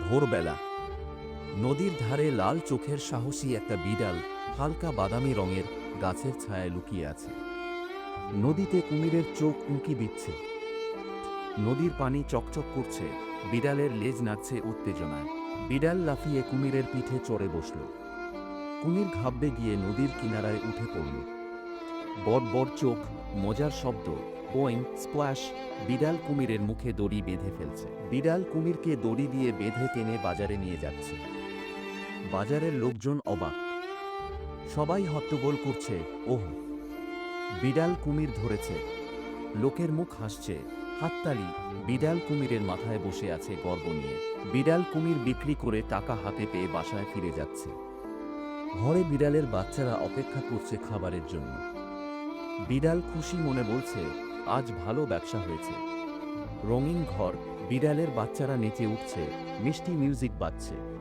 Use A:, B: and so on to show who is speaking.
A: ভোরবেলা নদীর ধারে লাল চোখের সাহসী একটা বিড়াল হালকা বাদামি রঙের গাছের ছায়ায় লুকিয়ে আছে। নদীতে কুমিরের চোখ উঁকি দিচ্ছে, নদীর পানি চকচক করছে, বিড়ালের লেজ নাচছে উত্তেজনায়। বিড়াল লাফিয়ে কুমিরের পিঠে চড়ে বসল। কুমির ঘাবড়ে গিয়ে নদীর কিনারায় উঠে পড়ল। বড় বড় চোখ, মজার শব্দ, ওইং স্প্ল্যাশ। বিড়াল কুমিরের মুখে দড়ি বেঁধে ফেলছে। বিড়াল কুমিরকে দড়ি দিয়ে বেঁধে টেনে বাজারে নিয়ে যাচ্ছে। বাজারের লোকজন অবাক, সবাই হট্টগোল করছে, ওহ, বিড়াল কুমির ধরেছে। লোকের মুখ হাসছে, হাততালি। বিড়াল কুমিরের মাথায় বসে আছে গর্ব নিয়ে। বিড়াল কুমির বিক্রি করে টাকা হাতে পেয়ে বাসায় ফিরে যাচ্ছে। ঘরে বিড়ালের বাচ্চারা অপেক্ষা করছে খাবারের জন্য। বিড়াল খুশি মনে বলছে, আজ ভালো ব্যবসা হয়েছে। রঙিন ঘর, বিড়ালের বাচ্চারা নেচে উঠছে, মিষ্টি মিউজিক বাজছে।